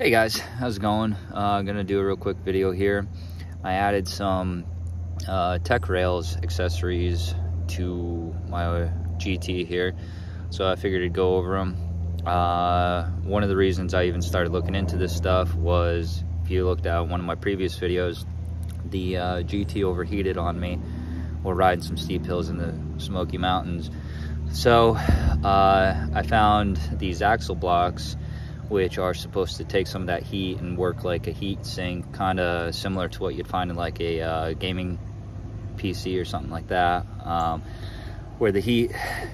Hey guys, how's it going? I'm gonna do a real quick video here. I added some tech rails accessories to my GT here, so I figured I'd go over them. One of the reasons I even started looking into this stuff was, if you looked at one of my previous videos, the GT overheated on me while riding some steep hills in the Smoky Mountains. So I found these axle blocks, which are supposed to take some of that heat and work like a heat sink, kind of similar to what you'd find in like a gaming PC or something like that, where the heat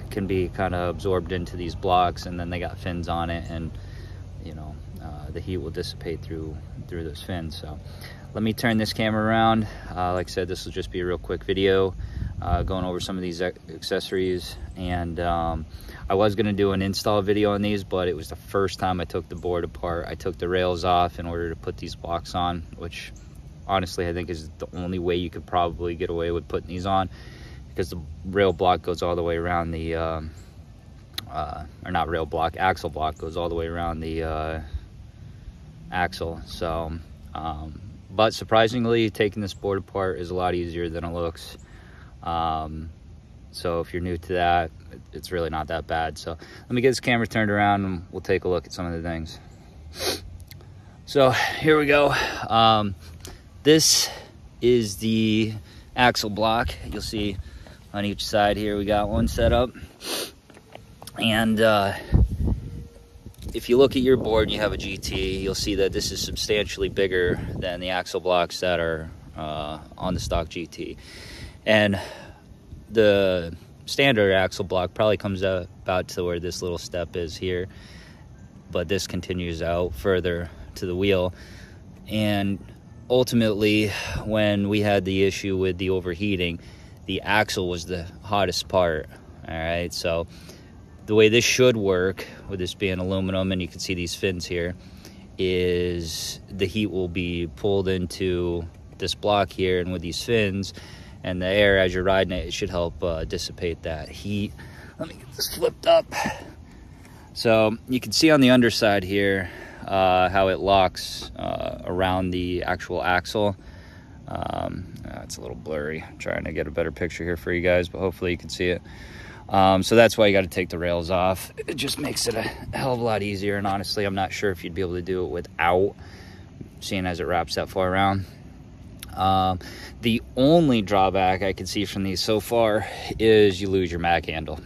can be kind of absorbed into these blocks, and then they got fins on it, and you know, the heat will dissipate through those fins. So let me turn this camera around. Like I said, this will just be a real quick video going over some of these accessories, and I was going to do an install video on these, but it was the first time I took the board apart. I took the rails off in order to put these blocks on, which honestly I think is the only way you could probably get away with putting these on, because the rail block goes all the way around the or not rail block, axle block goes all the way around the axle. So but surprisingly, taking this board apart is a lot easier than it looks. So if you're new to that, it's really not that bad. So let me get this camera turned around and we'll take a look at some of the things. So here we go. This is the axle block. You'll see on each side here we got one set up. And if you look at your board and you have a GT, you'll see that this is substantially bigger than the axle blocks that are on the stock GT. And the standard axle block probably comes out about to where this little step is here, but this continues out further to the wheel. And ultimately, when we had the issue with the overheating, the axle was the hottest part. All right, so the way this should work, with this being aluminum, and you can see these fins here, is the heat will be pulled into this block here, and with these fins and the air as you're riding it, it should help dissipate that heat. Let me get this flipped up. So you can see on the underside here how it locks around the actual axle. It's a little blurry. I'm trying to get a better picture here for you guys, but hopefully you can see it. So that's why you got to take the rails off. It just makes it a hell of a lot easier, and honestly, I'm not sure if you'd be able to do it without, seeing as it wraps that far around. The only drawback I can see from these so far is you lose your mag handle,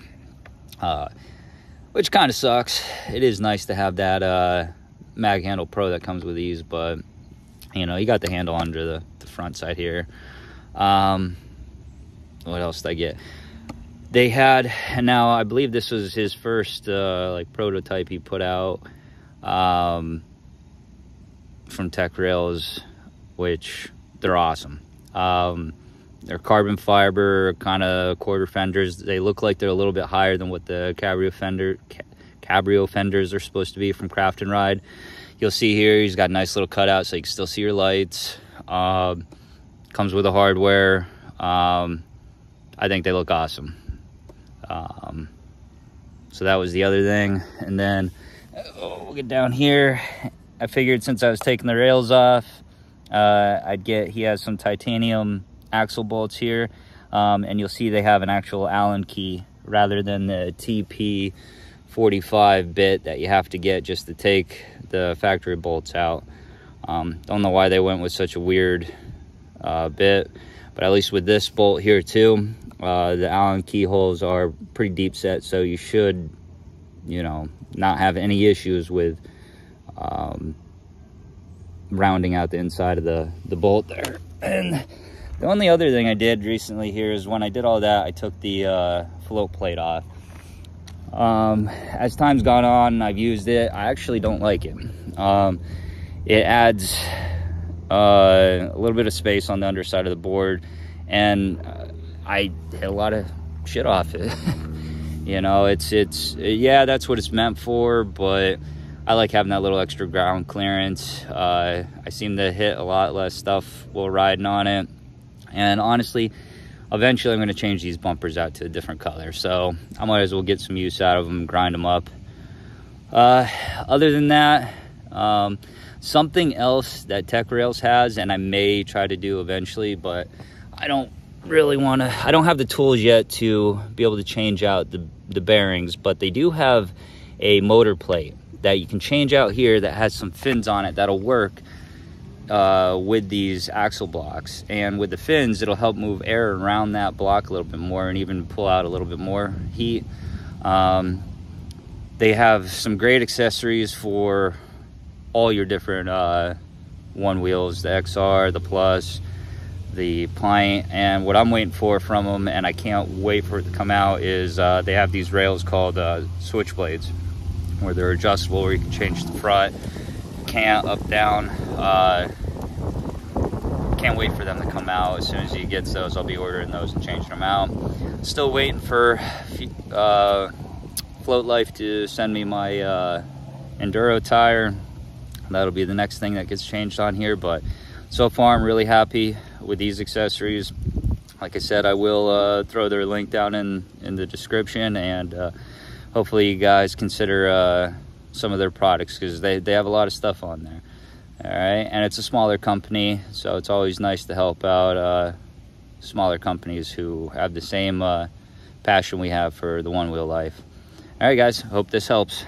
which kind of sucks. It is nice to have that mag handle pro that comes with these, but you know, you got the handle under the front side here. What else did I get? They had, and now I believe this was his first like prototype he put out from Tech Rails, which they're awesome. They're carbon fiber kind of quarter fenders. They look like they're a little bit higher than what the cabrio fenders are supposed to be from Craft and Ride. You'll see here he's got a nice little cutout so you can still see your lights. Comes with the hardware. I think they look awesome. So that was the other thing. And then we'll get down here. I figured since I was taking the rails off, he has some titanium axle bolts here, and you'll see they have an actual Allen key rather than the TP45 bit that you have to get just to take the factory bolts out. Don't know why they went with such a weird bit, but at least with this bolt here too, the Allen keyholes are pretty deep set, so you should, you know, not have any issues with rounding out the inside of the bolt there. And the only other thing I did recently here is when I did all that, I took the float plate off. As time's gone on, I've used it. I actually don't like it. It adds a little bit of space on the underside of the board, and I hit a lot of shit off it. You know, yeah, that's what it's meant for, but I like having that little extra ground clearance. I seem to hit a lot less stuff while riding on it. And honestly, eventually I'm going to change these bumpers out to a different color. So I might as well get some use out of them, grind them up. Other than that, Something else that Tech Rails has, and I may try to do eventually, but I don't really want to, I don't have the tools yet to be able to change out the bearings, but they do have a motor plate that you can change out here that has some fins on it that'll work with these axle blocks. And with the fins, it'll help move air around that block a little bit more and even pull out a little bit more heat. They have some great accessories for all your different one wheels, the XR, the Plus, the Pint. And what I'm waiting for from them, and I can't wait for it to come out, is they have these rails called switchblades, where they're adjustable, where you can change the front, cant, up, down. Can't wait for them to come out. As soon as he gets those, I'll be ordering those and changing them out. Still waiting for Float Life to send me my Enduro tire. That'll be the next thing that gets changed on here, but so far I'm really happy with these accessories. Like I said, I will throw their link down in the description, and hopefully you guys consider some of their products, because they have a lot of stuff on there. All right, and it's a smaller company, so it's always nice to help out smaller companies who have the same passion we have for the one wheel life. All right, guys, hope this helps.